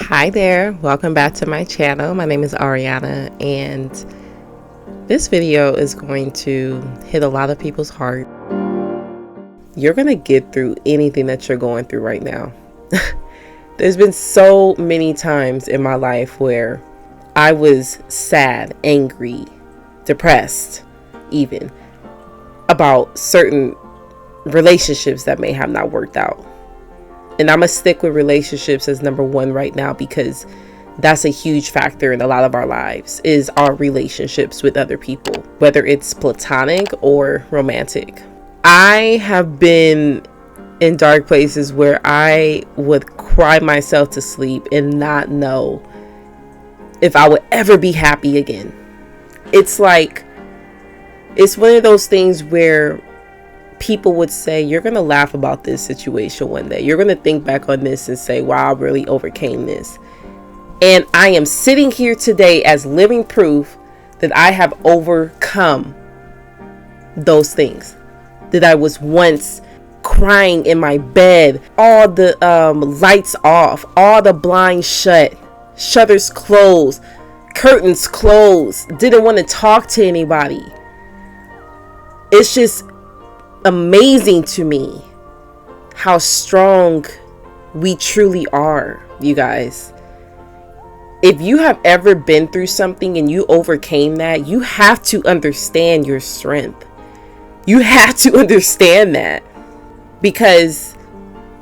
Hi there, welcome back to my channel. My name is Ariana, and this video is going to hit a lot of people's heart. You're gonna get through anything that you're going through right now. There's been so many times in my life where I was sad, angry, depressed, even about certain relationships that may have not worked out. And I'm going to stick with relationships as number one right now, because that's a huge factor in a lot of our lives, is our relationships with other people, whether it's platonic or romantic. I have been in dark places where I would cry myself to sleep and not know if I would ever be happy again. It's like, it's one of those things where people would say, you're going to laugh about this situation one day. You're going to think back on this and say, wow, I really overcame this. And I am sitting here today as living proof that I have overcome those things. That I was once crying in my bed, all the lights off, all the blinds shut, shutters closed, curtains closed, didn't want to talk to anybody. It's just amazing to me how strong we truly are, you guys. If you have ever been through something and you overcame that, you have to understand your strength. You have to understand that, because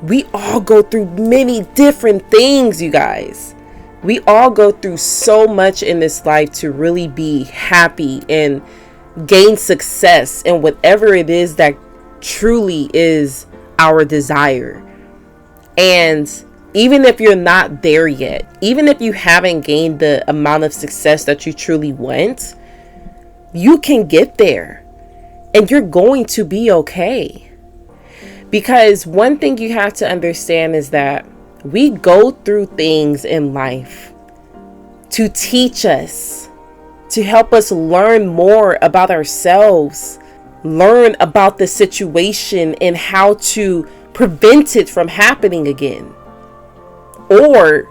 we all go through many different things, you guys. We all go through so much in this life to really be happy and gain success in whatever it is that truly is our desire. And even if you're not there yet, even if you haven't gained the amount of success that you truly want, you can get there and you're going to be okay. Because one thing you have to understand is that we go through things in life to teach us, to help us learn more about ourselves, learn about the situation and how to prevent it from happening again, or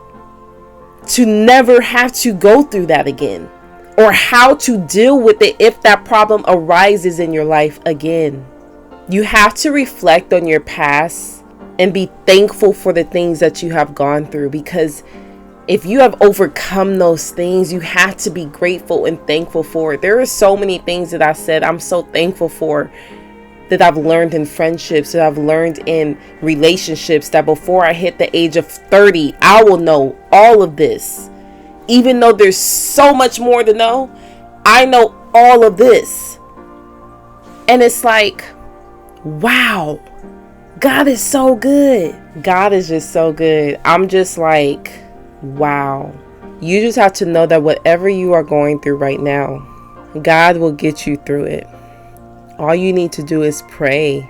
to never have to go through that again, or how to deal with it if that problem arises in your life again. You have to reflect on your past and be thankful for the things that you have gone through, because if you have overcome those things, you have to be grateful and thankful for it. There are so many things that I said I'm so thankful for, that I've learned in friendships, that I've learned in relationships, that before I hit the age of 30, I will know all of this. Even though there's so much more to know, I know all of this. And it's like, wow, God is so good. God is just so good. I'm just like, wow. You just have to know that whatever you are going through right now, God will get you through it. All you need to do is pray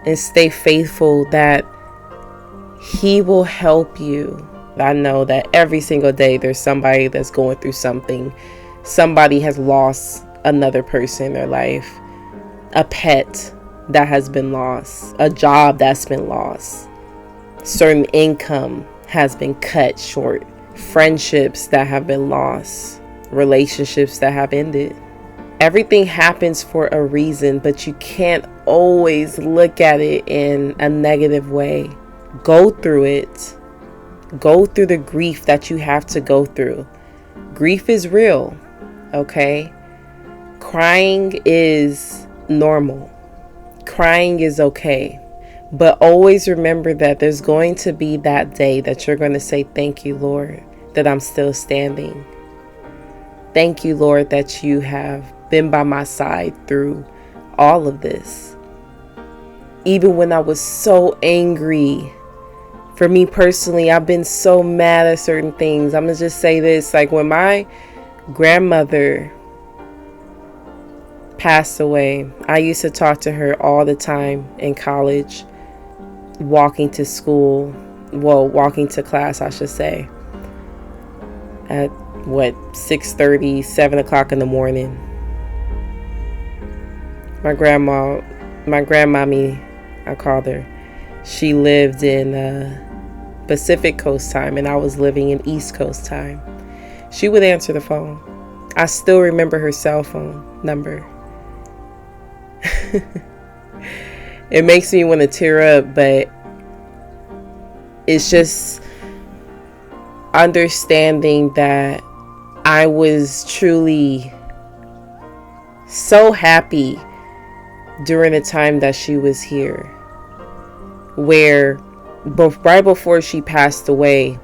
and stay faithful that He will help you. I know that every single day there's somebody that's going through something. Somebody has lost another person in their life, a pet that has been lost, a job that's been lost, certain income has been cut short, friendships that have been lost, relationships that have ended. Everything happens for a reason, but you can't always look at it in a negative way. Go through it. Go through the grief that you have to go through. Grief is real, okay? Crying is normal. Crying is okay. But always remember that there's going to be that day that you're going to say, thank you, Lord, that I'm still standing. Thank you, Lord, that you have been by my side through all of this. Even when I was so angry, for me personally, I've been so mad at certain things. I'm going to just say this, like when my grandmother passed away, I used to talk to her all the time in college, walking to school, walking to class, I should say, at 6:30, 7 o'clock in the morning. My grandmommy, I called her. She lived in Pacific Coast time, and I was living in East Coast time. She would answer the phone. I still remember her cell phone number. It makes me want to tear up, but it's just understanding that I was truly so happy during the time that she was here, where right before she passed away,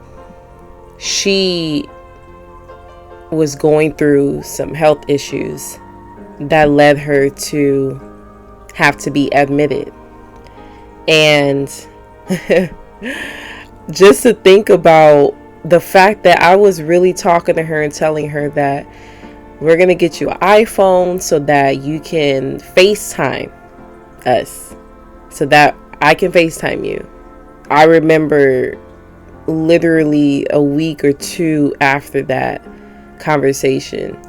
she was going through some health issues that led her to have to be admitted. And just to think about the fact that I was really talking to her and telling her that we're going to get you an iPhone so that you can FaceTime us, so that I can FaceTime you. I remember literally a week or two after that conversation,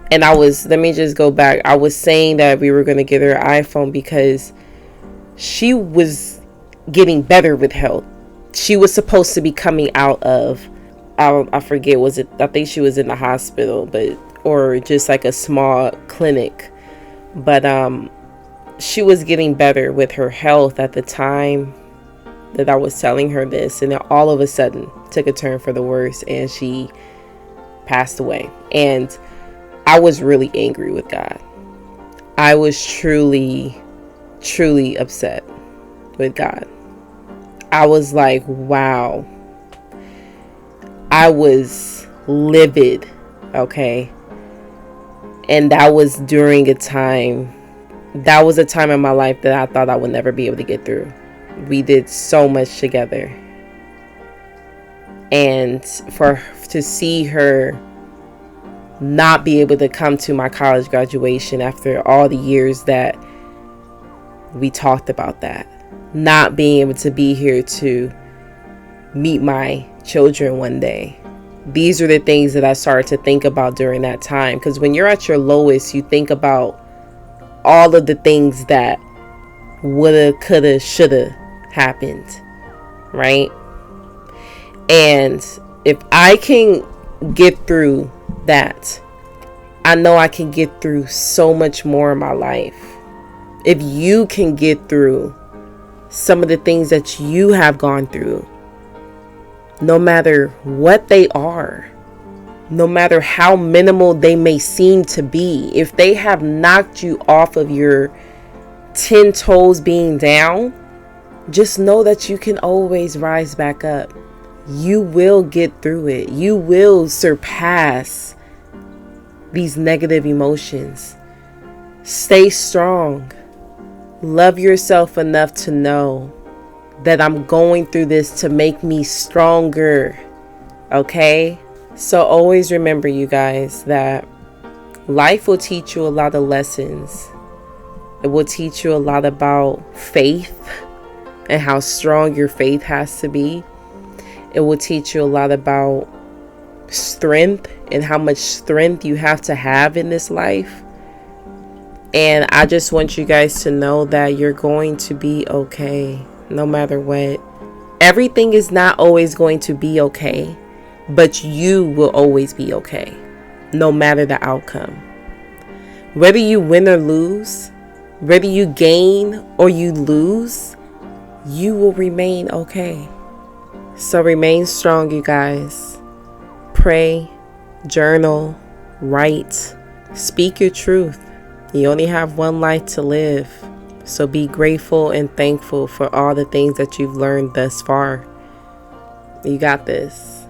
and let me just go back. I was saying that we were going to get her an iPhone because she was getting better with health. She was supposed to be coming out of, I forget, I think she was in the hospital, or just like a small clinic. But she was getting better with her health at the time that I was telling her this, and then all of a sudden took a turn for the worse, and she passed away. And I was really angry with God. I was truly upset with God. I was like, wow. I was livid, okay? And that was during a time in my life that I thought I would never be able to get through. We did so much together. And to see her not be able to come to my college graduation after all the years that we talked about that, not being able to be here to meet my children one day. These are the things that I started to think about during that time. Because when you're at your lowest, you think about all of the things that woulda, coulda, shoulda happened, right? And if I can get through that, I know I can get through so much more in my life. If you can get through some of the things that you have gone through, no matter what they are, no matter how minimal they may seem to be, if they have knocked you off of your 10 toes being down, just know that you can always rise back up. You will get through it. You will surpass these negative emotions. Stay strong. Love yourself enough to know that I'm going through this to make me stronger. Okay? So always remember, you guys, that life will teach you a lot of lessons. It will teach you a lot about faith and how strong your faith has to be. It will teach you a lot about strength and how much strength you have to have in this life. And I just want you guys to know that you're going to be okay, no matter what. Everything is not always going to be okay, but you will always be okay, no matter the outcome. Whether you win or lose, whether you gain or you lose, you will remain okay. So remain strong, you guys. Pray, journal, write, speak your truth. You only have one life to live. So be grateful and thankful for all the things that you've learned thus far. You got this.